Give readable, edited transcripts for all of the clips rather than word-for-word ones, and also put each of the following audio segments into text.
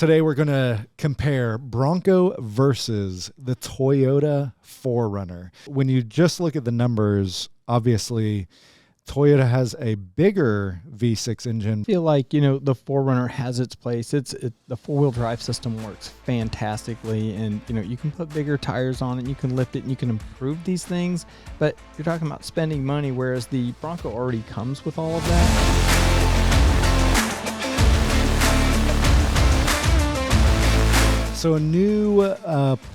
today we're going to compare Bronco versus the Toyota 4Runner. When you just look at the numbers, obviously Toyota has a bigger V6 engine. I feel like, the 4Runner has its place. The four-wheel drive system works fantastically, and you can put bigger tires on it, you can lift it, and you can improve these things, but you're talking about spending money, whereas the Bronco already comes with all of that. So a new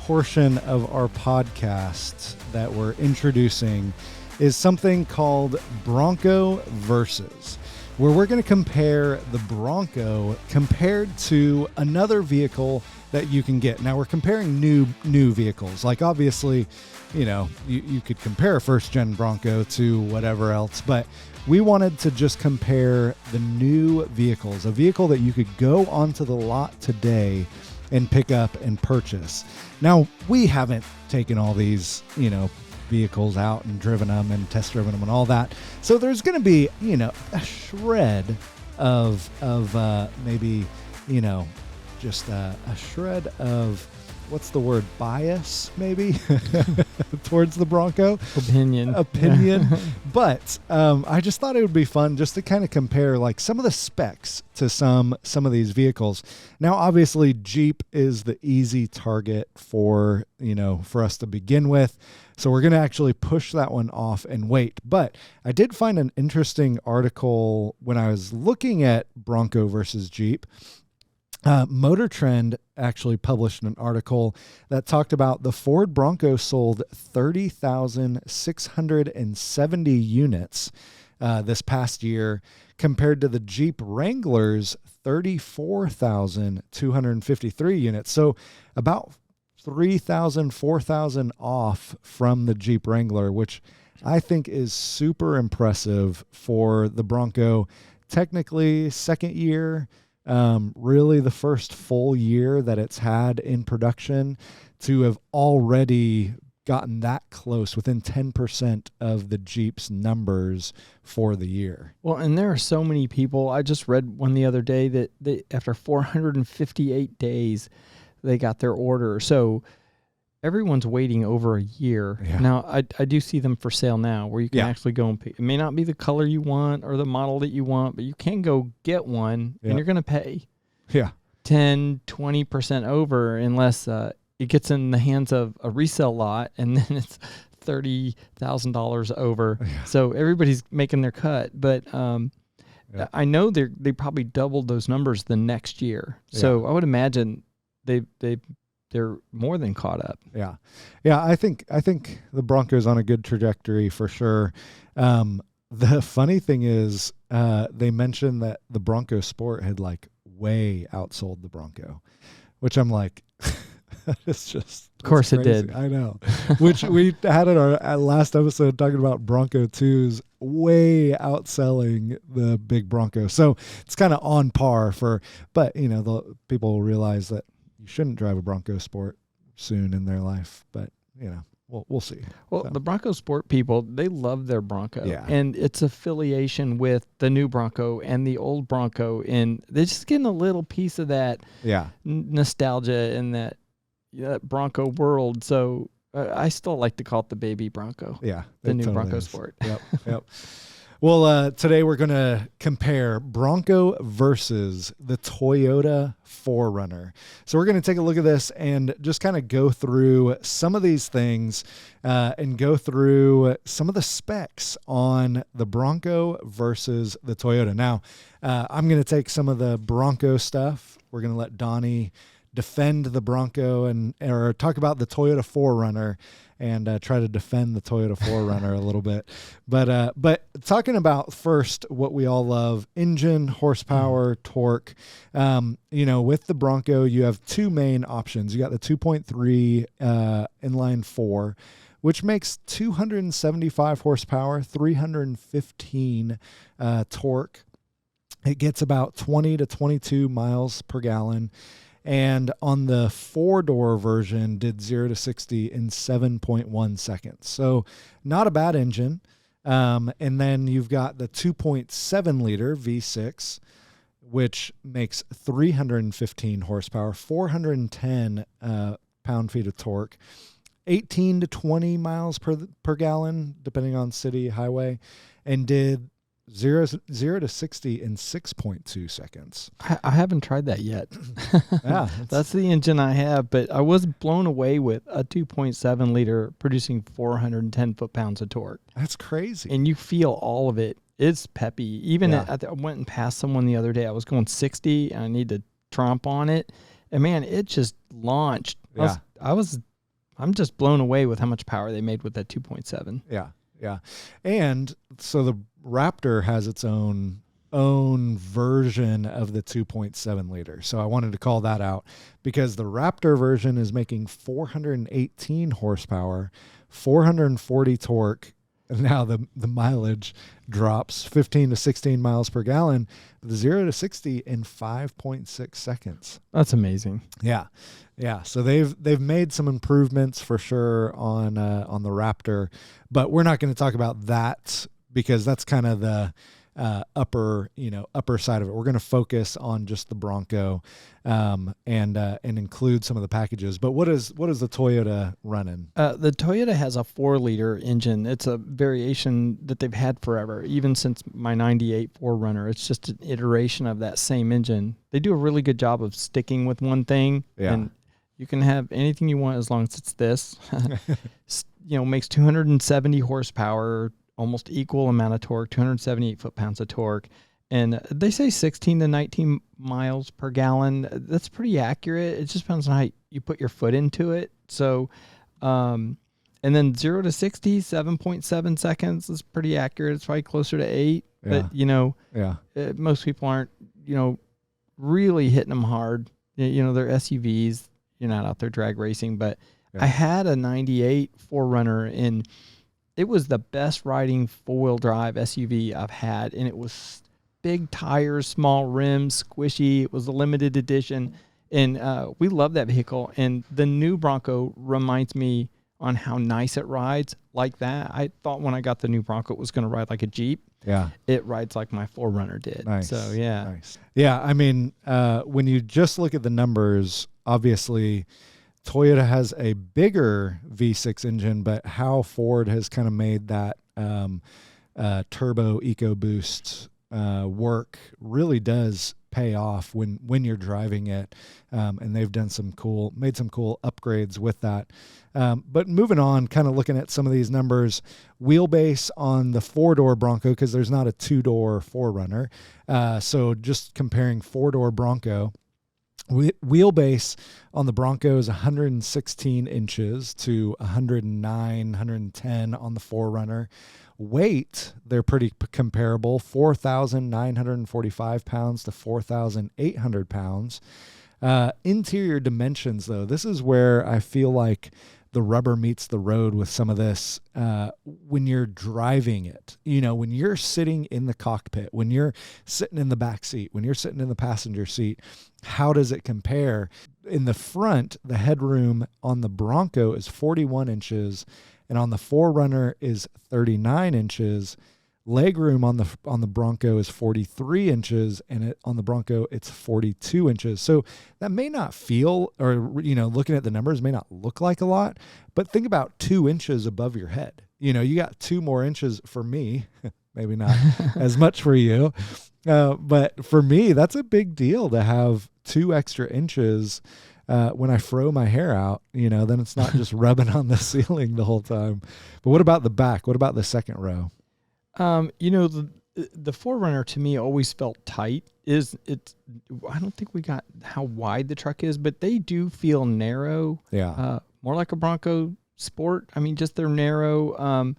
portion of our podcast that we're introducing is something called Bronco Versus, where we're going to compare the Bronco compared to another vehicle that you can get. Now, we're comparing new vehicles. Like, obviously, you could compare a first-gen Bronco to whatever else, but we wanted to just compare the new vehicles, a vehicle that you could go onto the lot today and pick up and purchase. Now, we haven't taken all these, vehicles out and driven them and test driven them and all that. So there's going to be, a shred of maybe, just a shred of, what's the word, bias maybe towards the Bronco. Opinion. But I just thought it would be fun just to kind of compare like some of the specs to some of these vehicles. Now, obviously Jeep is the easy target for us to begin with. So we're going to actually push that one off and wait. But I did find an interesting article when I was looking at Bronco versus Jeep. Motor Trend actually published an article that talked about the Ford Bronco sold 30,670 units this past year compared to the Jeep Wrangler's 34,253 units. So about 3,000, 4,000 off from the Jeep Wrangler, which I think is super impressive for the Bronco. Technically, second year, really the first full year that it's had in production, to have already gotten that close, within 10% of the Jeep's numbers for the year. Well, and there are so many people. I just read one the other day that after 458 days, they got their order. So everyone's waiting over a year. Yeah. Now, I do see them for sale now where you can actually go and pick. It may not be the color you want or the model that you want, but you can go get one and you're going to pay 10, 20% over unless it gets in the hands of a resale lot, and then it's $30,000 over. Yeah. So everybody's making their cut. But I know they probably doubled those numbers the next year. So I would imagine they're more than caught up. Yeah. I think the Bronco's on a good trajectory for sure. The funny thing is, they mentioned that the Bronco Sport had like way outsold the Bronco, which I'm like, it's just, of course it crazy. did. I know. Which we had in our last episode talking about Bronco 2s way outselling the big Bronco. So it's kind of on par but the people will realize that you shouldn't drive a Bronco Sport soon in their life, but we'll see. Well, the Bronco Sport people, they love their Bronco, and its affiliation with the new Bronco and the old Bronco, and they're just getting a little piece of that nostalgia in that Bronco world. So I still like to call it the baby Bronco. Yeah, the new Bronco Sport. Yep. Well, today we're going to compare Bronco versus the Toyota 4Runner. So we're going to take a look at this and just kind of go through some of these things and go through some of the specs on the Bronco versus the Toyota. Now, I'm going to take some of the Bronco stuff. We're going to let Donnie defend the Bronco or talk about the Toyota 4Runner and try to defend the Toyota 4Runner a little bit. But talking about first what we all love, engine, horsepower, torque. With the Bronco, you have two main options. You got the 2.3 inline 4, which makes 275 horsepower, 315 torque. It gets about 20 to 22 miles per gallon. And on the 4-door version, did 0 to 60 in 7.1 seconds. So not a bad engine. And then you've got the 2.7 liter V6, which makes 315 horsepower, 410 pound-feet of torque, 18 to 20 miles per gallon, depending on city, highway, and did 0 to 60 in 6.2 seconds. I haven't tried that yet. Yeah, that's the engine I have, but I was blown away with a 2.7 liter producing 410 foot-pounds of torque. That's crazy. And you feel all of it. It's peppy. Even I went and passed someone the other day. I was going 60, and I need to tromp on it. And, man, it just launched. Yeah. I'm just blown away with how much power they made with that 2.7. Yeah, yeah. And so the Raptor has its own version of the 2.7 liter. So I wanted to call that out because the Raptor version is making 418 horsepower, 440 torque. And now the mileage drops 15 to 16 miles per gallon, 0 to 60 in 5.6 seconds. That's amazing. Yeah. Yeah. So they've made some improvements for sure on the Raptor, but we're not going to talk about that because that's kind of the upper side of it. We're going to focus on just the Bronco and include some of the packages. But what is the Toyota running? The Toyota has a 4-liter engine. It's a variation that they've had forever, even since my 98 4Runner. It's just an iteration of that same engine. They do a really good job of sticking with one thing. Yeah. And you can have anything you want as long as it's this. Makes 270 horsepower, almost equal amount of torque, 278 foot-pounds of torque. And they say 16 to 19 miles per gallon. That's pretty accurate. It just depends on how you put your foot into it. So, and then 0 to 60, 7.7 seconds is pretty accurate. It's probably closer to 8. Yeah. But, most people aren't, really hitting them hard. They're SUVs. You're not out there drag racing. But I had a 98 4Runner and it was the best riding four-wheel drive SUV I've had, and it was big tires, small rims, squishy. It was a limited edition, and we love that vehicle. And the new Bronco reminds me on how nice it rides like that. I thought when I got the new Bronco it was going to ride like a Jeep. Yeah. It rides like my 4Runner did. Nice. So, yeah. Nice. Yeah, I mean, when you just look at the numbers, obviously – Toyota has a bigger V6 engine, but how Ford has kind of made that turbo EcoBoost work really does pay off when you're driving it, and they've made some cool upgrades with that. But moving on, kind of looking at some of these numbers, wheelbase on the 4-door Bronco, because there's not a 2-door 4Runner. So just comparing 4-door Bronco. Wheelbase on the Bronco is 116 inches to 109, 110 on the 4Runner. Weight, they're pretty comparable, 4,945 pounds to 4,800 pounds. Interior dimensions, though, this is where I feel like the rubber meets the road with some of this when you're driving it. When you're sitting in the cockpit, when you're sitting in the back seat, when you're sitting in the passenger seat, how does it compare? In the front, the headroom on the Bronco is 41 inches, and on the 4Runner is 39 inches. Legroom on the Bronco is 43 inches, and on the Bronco it's 42 inches. So that may not feel, or looking at the numbers, may not look like a lot, but think about 2 inches above your head. You got 2 more inches for me, maybe not as much for you, but for me that's a big deal to have 2 extra inches. When I fro my hair out, then it's not just rubbing on the ceiling the whole time. But what about the back? What about the second row? The 4Runner to me always felt tight. I don't think we got how wide the truck is, but they do feel narrow. Yeah. More like a Bronco Sport. I mean, just they're narrow.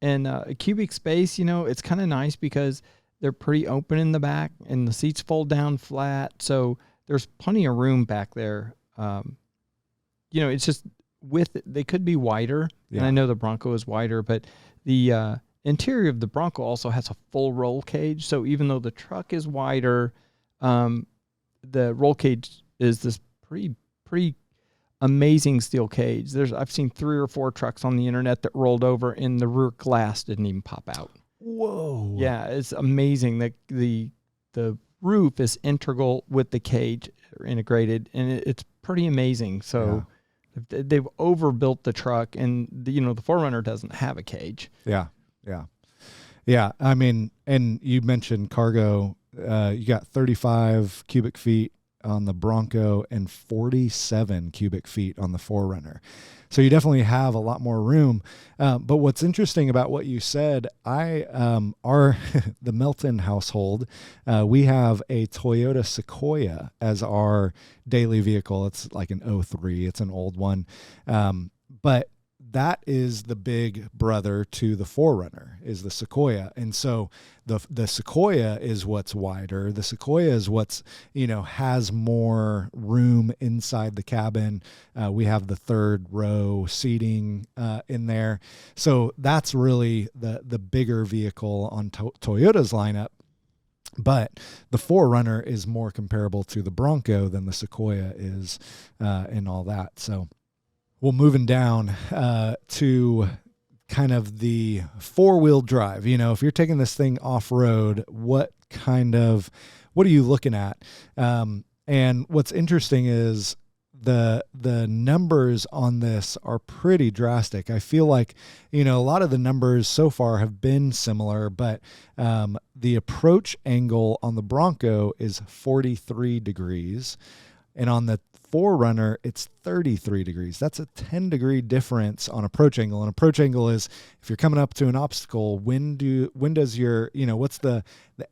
And a cubic space, it's kind of nice because they're pretty open in the back and the seats fold down flat. So there's plenty of room back there. It's just they could be wider. Yeah. And I know the Bronco is wider, but the interior of the Bronco also has a full roll cage. So even though the truck is wider, the roll cage is this pretty amazing steel cage. I've seen 3 or 4 trucks on the internet that rolled over and the rear glass didn't even pop out. Whoa. Yeah, it's amazing that the roof is integral with the cage integrated, and it's pretty amazing. So they've overbuilt the truck, and the 4Runner doesn't have a cage. Yeah. I mean, and you mentioned cargo. You got 35 cubic feet on the Bronco and 47 cubic feet on the 4Runner. So you definitely have a lot more room. But what's interesting about what you said, the Melton household, we have a Toyota Sequoia as our daily vehicle. It's like an 03. It's an old one. But that is the big brother to the 4Runner, is the Sequoia. And so the Sequoia is what's wider. The Sequoia is what's, has more room inside the cabin. We have the third row seating in there. So that's really the bigger vehicle on Toyota's lineup. But the 4Runner is more comparable to the Bronco than the Sequoia is and all that. So well, moving down to kind of the four-wheel drive. If you're taking this thing off-road, what are you looking at? And what's interesting is the numbers on this are pretty drastic. I feel like, a lot of the numbers so far have been similar, but the approach angle on the Bronco is 43 degrees. And on the 4Runner, it's 33 degrees. That's a 10-degree difference on approach angle. And approach angle is if you're coming up to an obstacle, when does your, what's the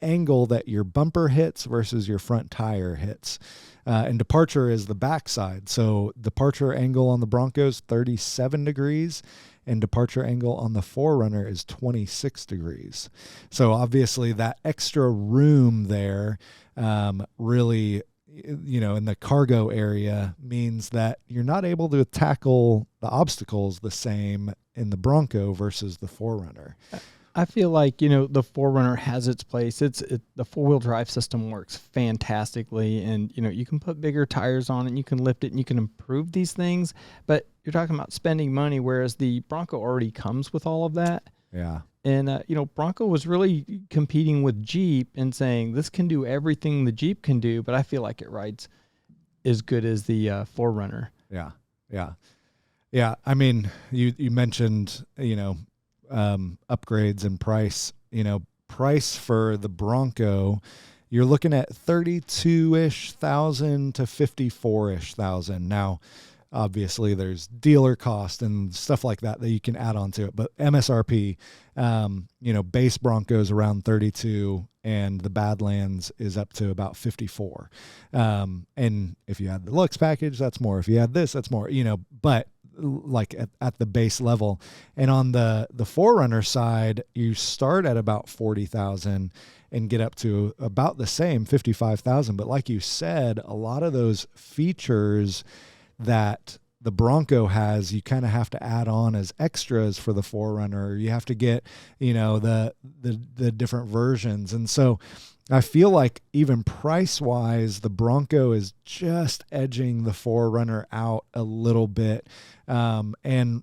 angle that your bumper hits versus your front tire hits? And departure is the backside. So departure angle on the Bronco is 37 degrees. And departure angle on the 4Runner is 26 degrees. So obviously that extra room there really, in the cargo area means that you're not able to tackle the obstacles the same in the Bronco versus the 4Runner. I feel like, the 4Runner has its place. The four-wheel drive system works fantastically, and, you can put bigger tires on it, and you can lift it, and you can improve these things, but you're talking about spending money, whereas the Bronco already comes with all of that. Yeah. And, Bronco was really competing with Jeep and saying, this can do everything the Jeep can do, but I feel like it rides as good as the 4Runner. Yeah. I mean, you mentioned, upgrades and price. Price for the Bronco, you're looking at 32-ish thousand to 54-ish thousand. Now, obviously, there's dealer cost and stuff like that you can add on to it. But MSRP, base Broncos around 32, and the Badlands is up to about 54. And if you add the Lux package, that's more. If you add this, that's more. But like at the base level. And on the 4Runner side, you start at about 40,000 and get up to about the same 55,000. But like you said, a lot of those features that the Bronco has, you kind of have to add on as extras for the 4Runner. You have to get, the different versions. And so I feel like even price-wise, the Bronco is just edging the 4Runner out a little bit. And,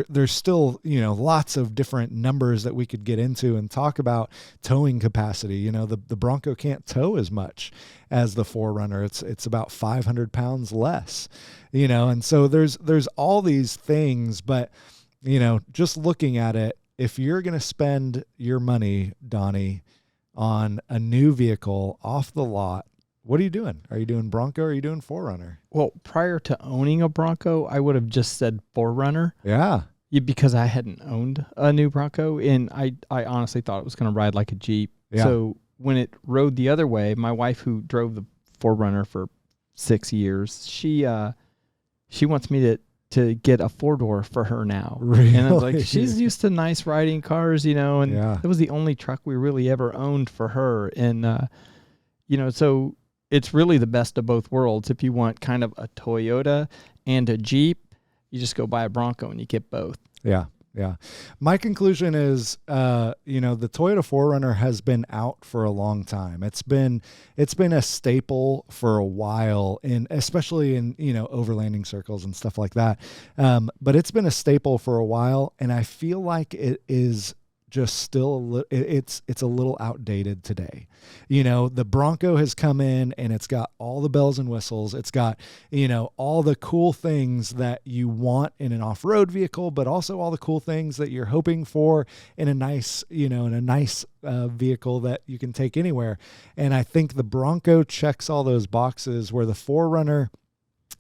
there's still, lots of different numbers that we could get into and talk about towing capacity. The Bronco can't tow as much as the 4Runner. It's about 500 pounds less, and so there's all these things, but, just looking at it, if you're going to spend your money, Donnie, on a new vehicle off the lot, what are you doing? Are you doing Bronco or are you doing 4Runner? Well, prior to owning a Bronco, I would have just said 4Runner. Yeah. Because I hadn't owned a new Bronco, and I honestly thought it was going to ride like a Jeep. Yeah. So when it rode the other way, my wife, who drove the 4Runner for 6 years, she wants me to get a 4-door for her now. Really? And I was like, she's used to nice riding cars, and Yeah. it was the only truck we really ever owned for her. And, so it's really the best of both worlds. If you want kind of a Toyota and a Jeep, you just go buy a Bronco and you get both. Yeah. My conclusion is, the Toyota 4Runner has been out for a long time. It's been a staple for a while, especially in, overlanding circles and stuff like that. But it's been a staple for a while, and I feel like it is just still it's a little outdated today. The Bronco has come in and it's got all the bells and whistles. It's got, all the cool things that you want in an off-road vehicle, but also all the cool things that you're hoping for in a nice, vehicle that you can take anywhere. And I think the Bronco checks all those boxes, where the 4Runner,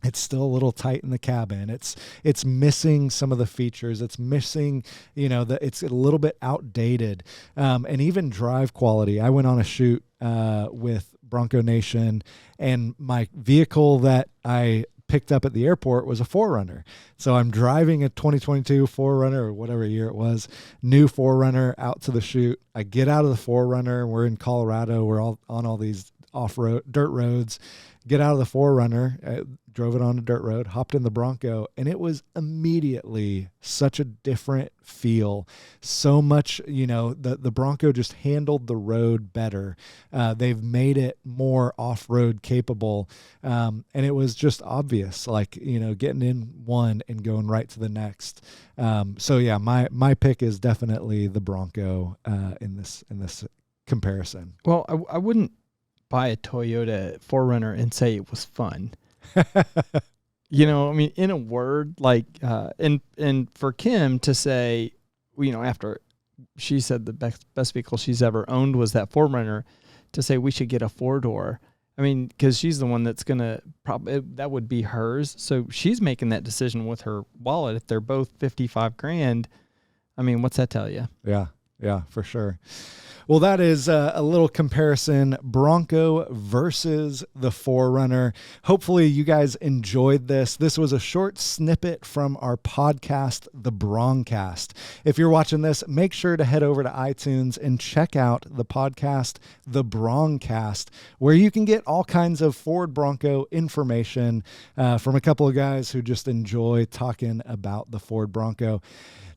it's still a little tight in the cabin. It's missing some of the features. It's missing, it's a little bit outdated. And even drive quality. I went on a shoot with Bronco Nation, and my vehicle that I picked up at the airport was a 4Runner. So I'm driving a 2022 4Runner, or whatever year it was, new 4Runner, out to the shoot. I get out of the 4Runner. We're in Colorado. We're all on all these off-road dirt roads. Get out of the 4Runner, drove it on a dirt road, hopped in the Bronco, and it was immediately such a different feel. So much, the Bronco just handled the road better. They've made it more off-road capable. And it was just obvious, getting in one and going right to the next. So yeah, my pick is definitely the Bronco in this comparison. Well, I wouldn't buy a Toyota 4Runner and say it was fun. In a word, and for Kim to say, after she said the best vehicle she's ever owned was that 4Runner, to say we should get a 4-door. Because she's the one that's going to that would be hers. So she's making that decision with her wallet. If they're both $55,000, what's that tell you? Yeah, for sure. Well, that is a little comparison, Bronco versus the 4Runner. Hopefully you guys enjoyed this. This was a short snippet from our podcast, the BRONCAST. If you're watching this, make sure to head over to iTunes and check out the podcast, the BRONCAST, where you can get all kinds of Ford Bronco information from a couple of guys who just enjoy talking about the Ford Bronco.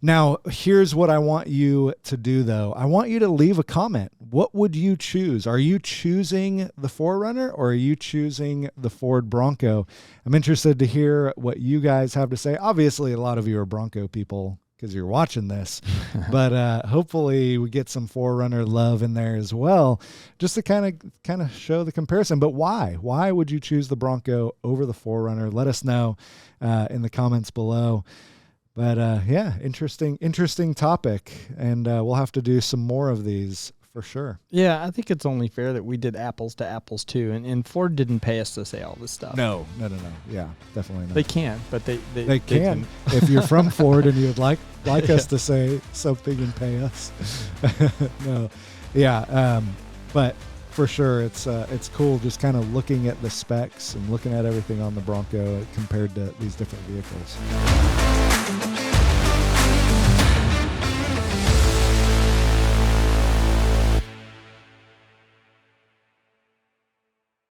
Now, here's what I want you to do, though. I want you to leave a comment. What would you choose? Are you choosing the 4Runner, or are you choosing the Ford Bronco? I'm interested to hear what you guys have to say. Obviously, a lot of you are Bronco people because you're watching this, but hopefully we get some 4Runner love in there as well, just to kind of show the comparison. But why? Why would you choose the Bronco over the 4Runner? Let us know in the comments below. But interesting topic, and we'll have to do some more of these for sure. Yeah, I think it's only fair that we did apples to apples too, and Ford didn't pay us to say all this stuff. No. Yeah, definitely not. They can, but they can. If you're from Ford and you'd like us to say something and pay us. No, yeah, but for sure, it's cool just kind of looking at the specs and looking at everything on the Bronco compared to these different vehicles.